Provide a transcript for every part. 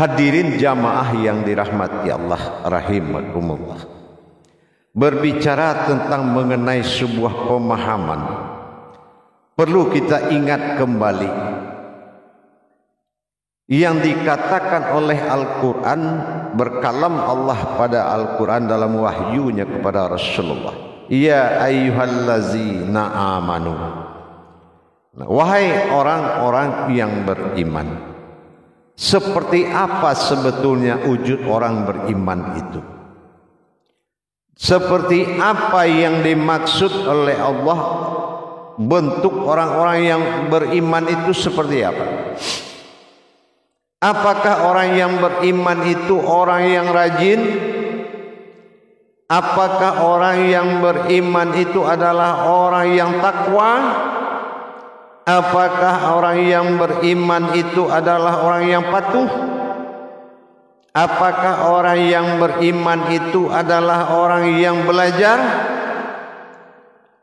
Hadirin jamaah yang dirahmati Allah rahimakumullah. Berbicara tentang mengenai sebuah pemahaman, perlu kita ingat kembali yang dikatakan oleh Al-Quran, berkalam Allah pada Al-Quran dalam wahyunya kepada Rasulullah. Ya ayyuhallazina amanu. Wahai orang-orang yang beriman. Seperti apa sebetulnya wujud orang beriman itu? Seperti apa yang dimaksud oleh Allah? Bentuk orang-orang yang beriman itu seperti apa? Apakah orang yang beriman itu orang yang rajin? Apakah orang yang beriman itu adalah orang yang takwa? Apakah orang yang beriman itu adalah orang yang patuh? Apakah orang yang beriman itu adalah orang yang belajar?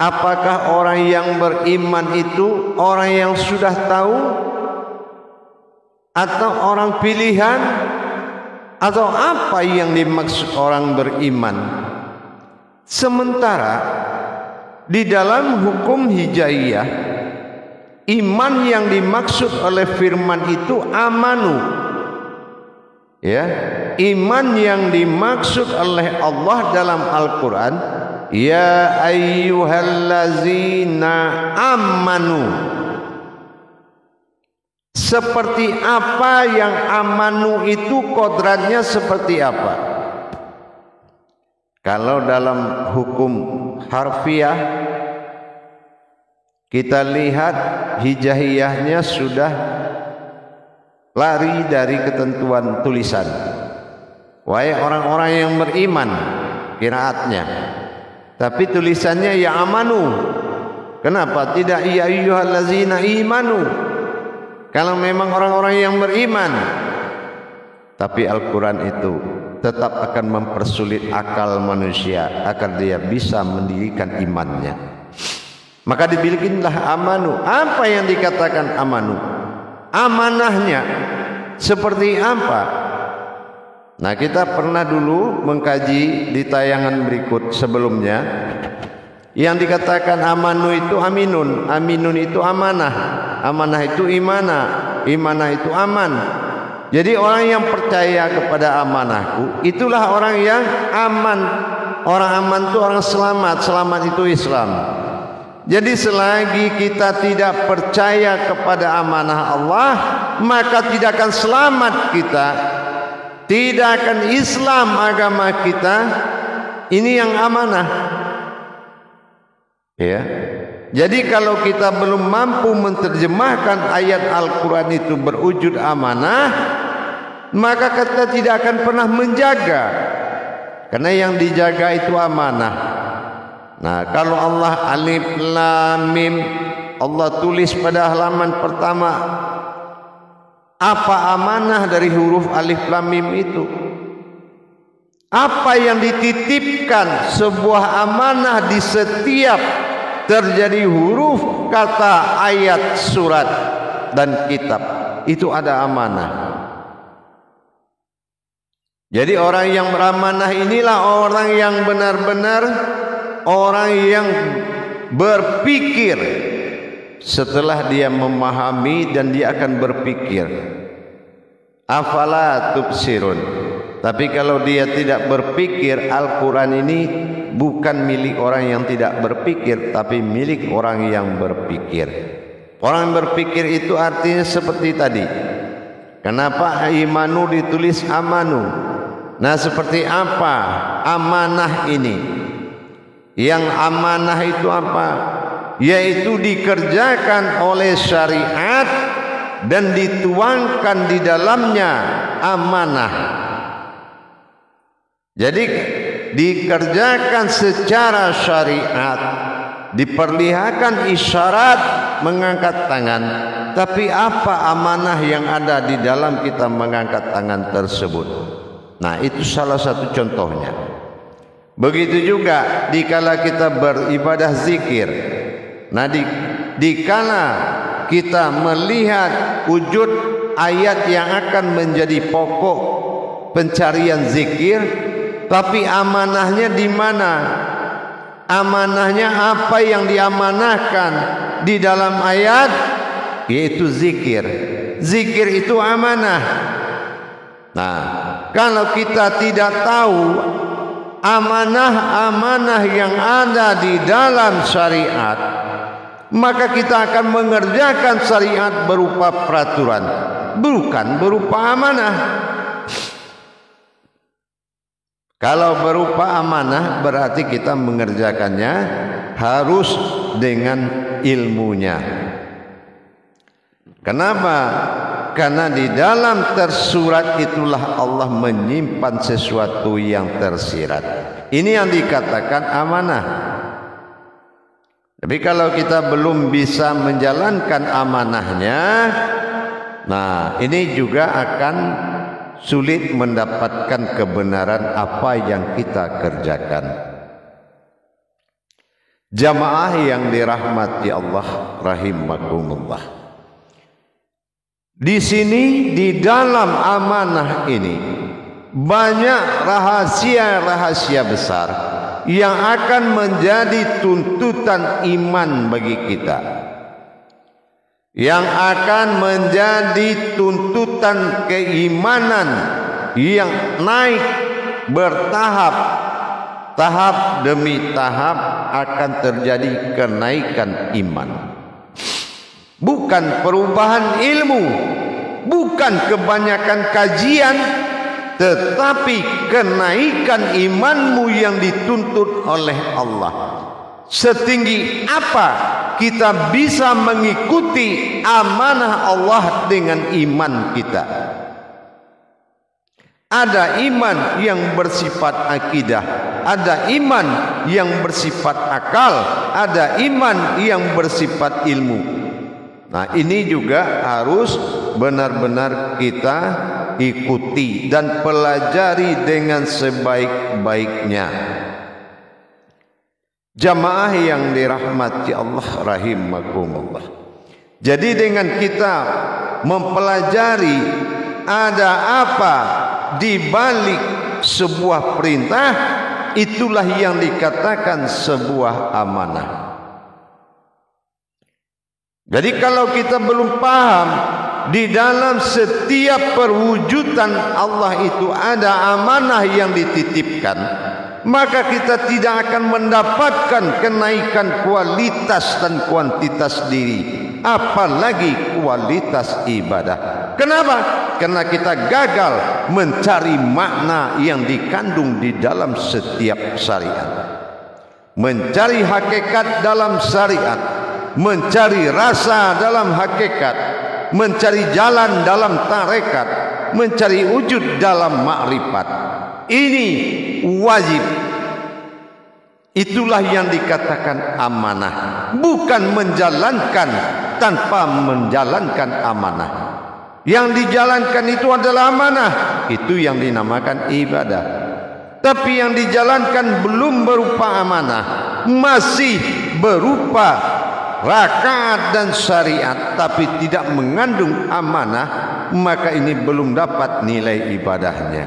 Apakah orang yang beriman itu orang yang sudah tahu? Atau orang pilihan? Atau apa yang dimaksud orang beriman? Sementara di dalam hukum hijaiyah, iman yang dimaksud oleh firman itu amanu. Ya, iman yang dimaksud oleh Allah dalam Al-Quran, ya ayyuhallazina amanu. Seperti apa yang amanu itu, kodratnya seperti apa? Kalau dalam hukum harfiah, kita lihat hijaiyahnya sudah lari dari ketentuan tulisan. Wahai orang-orang yang beriman, qiraatnya. Tapi tulisannya ya amanu. Kenapa tidak ya ayyuhallazina imanu? Kalau memang orang-orang yang beriman. Tapi Al-Quran itu tetap akan mempersulit akal manusia agar dia bisa mendirikan imannya. Maka dibikinlah amanu. Apa yang dikatakan amanu? Amanahnya seperti apa? Nah, kita pernah dulu mengkaji di tayangan berikut sebelumnya. Yang dikatakan amanu itu aminun. Aminun itu amanah. Amanah itu imanah. Imanah itu aman. Jadi orang yang percaya kepada amanahku, itulah orang yang aman. Orang aman itu orang selamat. Selamat itu Islam. Jadi selagi kita tidak percaya kepada amanah Allah, maka tidak akan selamat kita, tidak akan Islam agama kita. Ini yang amanah. Ya. Jadi kalau kita belum mampu menerjemahkan ayat Al-Quran itu berwujud amanah, maka kita tidak akan pernah menjaga. Karena yang dijaga itu amanah. Nah, kalau Allah alif lam mim, Allah tulis pada halaman pertama, apa amanah dari huruf alif lam mim itu? Apa yang dititipkan sebuah amanah di setiap terjadi huruf, kata, ayat, surat dan kitab, itu ada amanah. Jadi orang yang beramanah inilah orang yang benar-benar orang yang berpikir setelah dia memahami, dan dia akan berpikir. Afala tubsirun. Tapi kalau dia tidak berpikir, Al-Quran ini bukan milik orang yang tidak berpikir, tapi milik orang yang berpikir. Orang yang berpikir itu artinya seperti tadi. Kenapa imanu ditulis amanu? Nah, seperti apa amanah ini? Yang amanah itu apa? Yaitu dikerjakan oleh syariat dan dituangkan di dalamnya amanah. Jadi dikerjakan secara syariat, diperlihatkan isyarat mengangkat tangan. Tapi apa amanah yang ada di dalam kita mengangkat tangan tersebut? Nah, itu salah satu contohnya. Begitu juga dikala kita beribadah zikir. Nah, dikala kita melihat wujud ayat yang akan menjadi pokok pencarian zikir, tapi amanahnya di mana? Amanahnya apa yang diamanahkan di dalam ayat, yaitu zikir. Zikir itu amanah. Nah, kalau kita tidak tahu amanah-amanah yang ada di dalam syariat, maka kita akan mengerjakan syariat berupa peraturan, bukan berupa amanah. Kalau berupa amanah berarti kita mengerjakannya harus dengan ilmunya. Kenapa? Karena di dalam tersurat itulah Allah menyimpan sesuatu yang tersirat. Ini yang dikatakan amanah. Tapi kalau kita belum bisa menjalankan amanahnya, nah ini juga akan sulit mendapatkan kebenaran apa yang kita kerjakan. Jamaah yang dirahmati Allah rahimakumullah. Di sini di dalam amanah ini banyak rahasia-rahasia besar yang akan menjadi tuntutan iman bagi kita, yang akan menjadi tuntutan keimanan yang naik bertahap, tahap demi tahap akan terjadi kenaikan iman. Bukan perubahan ilmu, bukan kebanyakan kajian, tetapi kenaikan imanmu yang dituntut oleh Allah. Setinggi apa kita bisa mengikuti amanah Allah dengan iman kita? Ada iman yang bersifat akidah, ada iman yang bersifat akal, ada iman yang bersifat ilmu. Nah, ini juga harus benar-benar kita ikuti dan pelajari dengan sebaik-baiknya. Jamaah yang dirahmati Allah rahimakumullah. Jadi dengan kita mempelajari ada apa di balik sebuah perintah, itulah yang dikatakan sebuah amanah. Jadi kalau kita belum paham di dalam setiap perwujudan Allah itu ada amanah yang dititipkan, maka kita tidak akan mendapatkan kenaikan kualitas dan kuantitas diri, apalagi kualitas ibadah. Kenapa? Karena kita gagal mencari makna yang dikandung di dalam setiap syariat, mencari hakikat dalam syariat, mencari rasa dalam hakikat, mencari jalan dalam tarekat, mencari wujud dalam makrifat. Ini wajib. Itulah yang dikatakan amanah, bukan menjalankan tanpa menjalankan amanah. Yang dijalankan itu adalah amanah, itu yang dinamakan ibadah. Tapi yang dijalankan belum berupa amanah, masih berupa rakaat dan syariat, tapi tidak mengandung amanah, maka ini belum dapat nilai ibadahnya.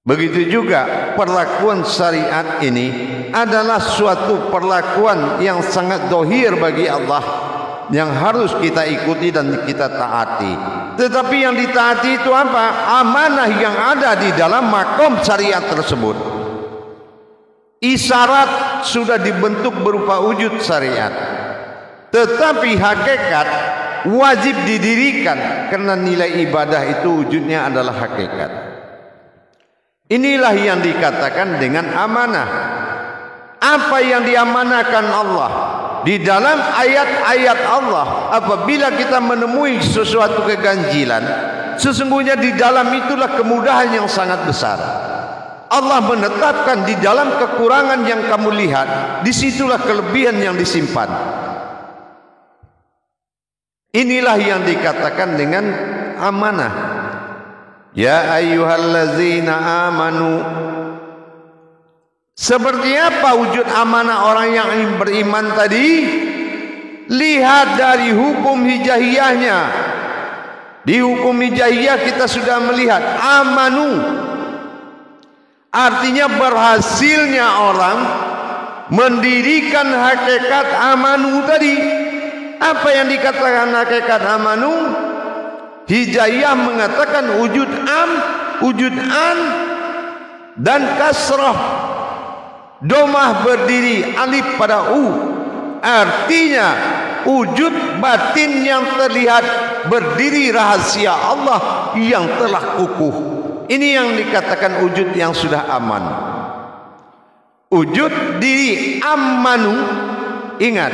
Begitu juga perlakuan syariat ini adalah suatu perlakuan yang sangat zahir bagi Allah, yang harus kita ikuti dan kita taati. Tetapi yang ditaati itu apa? Amanah yang ada di dalam makom syariat tersebut. Isyarat sudah dibentuk berupa wujud syariat, tetapi hakikat wajib didirikan karena nilai ibadah itu wujudnya adalah hakikat. Inilah yang dikatakan dengan amanah. Apa yang diamanahkan Allah di dalam ayat-ayat Allah, apabila kita menemui sesuatu keganjilan, sesungguhnya di dalam itulah kemudahan yang sangat besar. Allah menetapkan di dalam kekurangan yang kamu lihat, disitulah kelebihan yang disimpan. Inilah yang dikatakan dengan amanah. Ya ayyuhallazina amanu. Seperti apa wujud amanah orang yang beriman tadi? Lihat dari hukum hijahiyahnya. Di hukum hijaiyah kita sudah melihat amanu, artinya berhasilnya orang mendirikan hakikat amanu tadi. Apa yang dikatakan hakikat amanu? Hijaiyah mengatakan wujud am, wujud an, dan kasrah. Domah berdiri, alif pada u. Artinya wujud batin yang terlihat, berdiri rahasia Allah yang telah kukuh. Ini yang dikatakan wujud yang sudah aman. Wujud diri amanu. Ingat,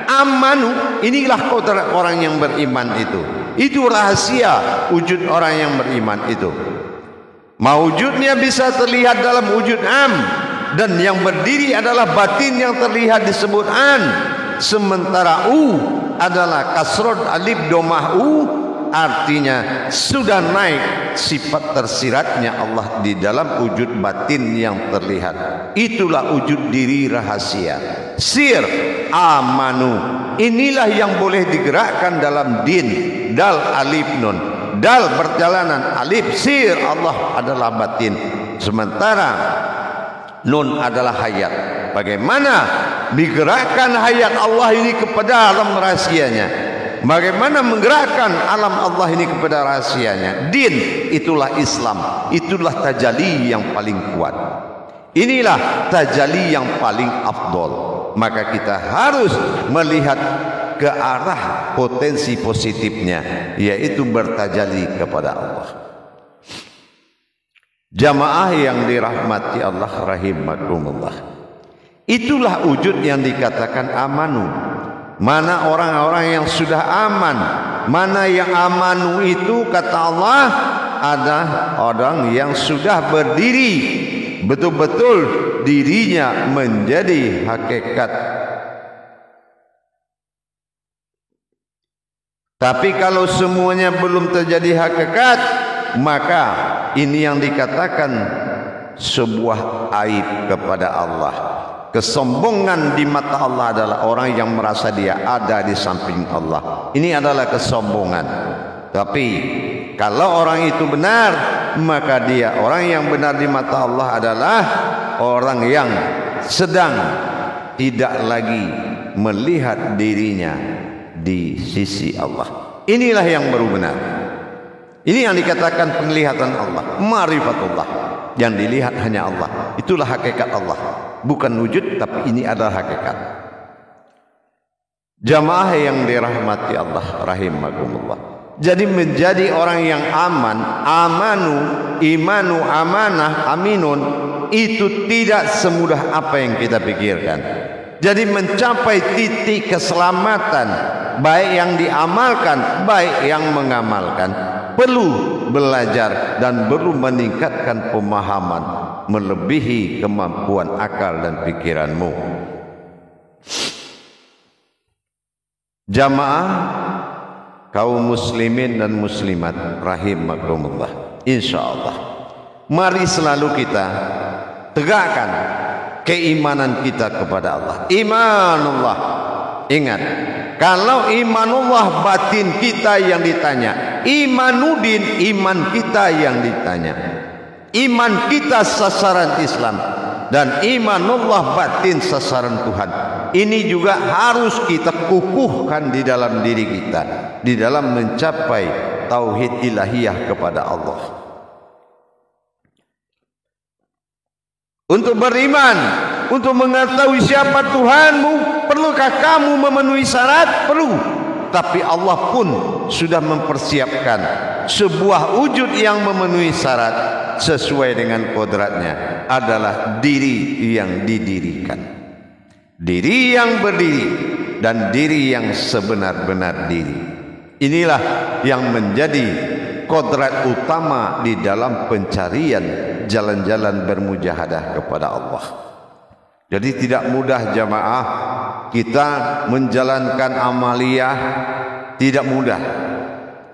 amanu inilah kodrat orang yang beriman itu. Itu rahasia wujud orang yang beriman itu. Mawujudnya bisa terlihat dalam wujud am, dan yang berdiri adalah batin yang terlihat disebut an. Sementara u adalah kasrot alif domah u, artinya sudah naik sifat tersiratnya Allah di dalam wujud batin yang terlihat. Itulah wujud diri rahasia. Sir amanu, inilah yang boleh digerakkan dalam din. Dal alif nun, dal perjalanan, alif sir Allah adalah batin, sementara nun adalah hayat. Bagaimana digerakkan hayat Allah ini kepada alam rahasianya? Bagaimana menggerakkan alam Allah ini kepada rahasianya? Din, itulah Islam. Itulah tajalli yang paling kuat. Inilah tajalli yang paling afdol. Maka kita harus melihat ke arah potensi positifnya, yaitu bertajalli kepada Allah. Jamaah yang dirahmati Allah rahimakumullah, itulah wujud yang dikatakan amanu. Mana orang-orang yang sudah aman? Mana yang amanu itu kata Allah ada orang yang sudah berdiri, betul-betul dirinya menjadi hakikat. Tapi kalau semuanya belum terjadi hakikat, maka ini yang dikatakan sebuah aib kepada Allah. Kesombongan di mata Allah adalah orang yang merasa dia ada di samping Allah. Ini adalah kesombongan. Tapi kalau orang itu benar, maka dia orang yang benar di mata Allah adalah orang yang sedang tidak lagi melihat dirinya di sisi Allah. Inilah yang baru benar. Ini yang dikatakan penglihatan Allah, ma'rifatullah. Yang dilihat hanya Allah. Itulah hakikat Allah. Bukan wujud, tapi ini adalah hakikat. Jamaah yang dirahmati Allah rahimakumullah. Jadi menjadi orang yang aman, amanu, imanu, amanah, aminun, itu tidak semudah apa yang kita pikirkan. Jadi mencapai titik keselamatan, baik yang diamalkan, baik yang mengamalkan, perlu belajar dan perlu meningkatkan pemahaman melebihi kemampuan akal dan pikiranmu. Jamaah kaum muslimin dan muslimat rahimakumullah, insyaallah mari selalu kita tegakkan keimanan kita kepada Allah. Imanullah, ingat, kalau imanullah batin kita yang ditanya, imanudin iman kita yang ditanya. Iman kita sasaran Islam dan imanullah batin sasaran Tuhan. Ini juga harus kita kukuhkan di dalam diri kita, di dalam mencapai tauhid ilahiyah kepada Allah. Untuk beriman, untuk mengetahui siapa Tuhanmu, perlukah kamu memenuhi syarat? Perlu. Tapi Allah pun sudah mempersiapkan sebuah wujud yang memenuhi syarat sesuai dengan kodratnya, adalah diri yang didirikan, diri yang berdiri, dan diri yang sebenar-benar diri. Inilah yang menjadi kodrat utama di dalam pencarian jalan-jalan bermujahadah kepada Allah. Jadi tidak mudah jamaah kita menjalankan amaliyah, tidak mudah.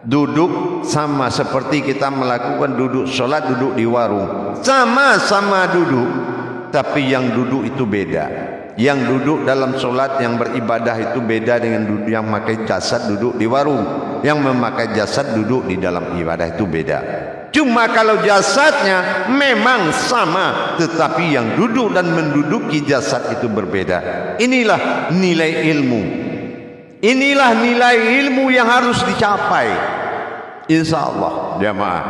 Duduk sama seperti kita melakukan duduk sholat, duduk di warung, sama-sama duduk, tapi yang duduk itu beda. Yang duduk dalam solat, yang beribadah itu beda dengan duduk yang memakai jasad duduk di warung. Yang memakai jasad duduk di dalam ibadah itu beda. Cuma kalau jasadnya memang sama, tetapi yang duduk dan menduduki jasad itu berbeda. Inilah nilai ilmu. Inilah nilai ilmu yang harus dicapai. Insya Allah jamaah.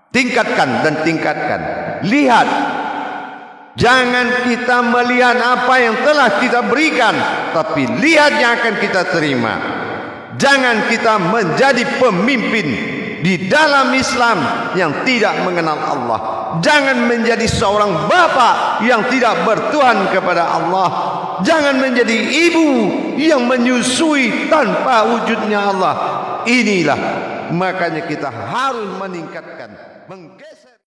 Tingkatkan dan tingkatkan. Lihat. Jangan kita melihat apa yang telah kita berikan, tapi lihat yang akan kita terima. Jangan kita menjadi pemimpin di dalam Islam yang tidak mengenal Allah. Jangan menjadi seorang bapa yang tidak bertuhan kepada Allah. Jangan menjadi ibu yang menyusui tanpa wujudnya Allah. Inilah makanya kita harus meningkatkan, menggeser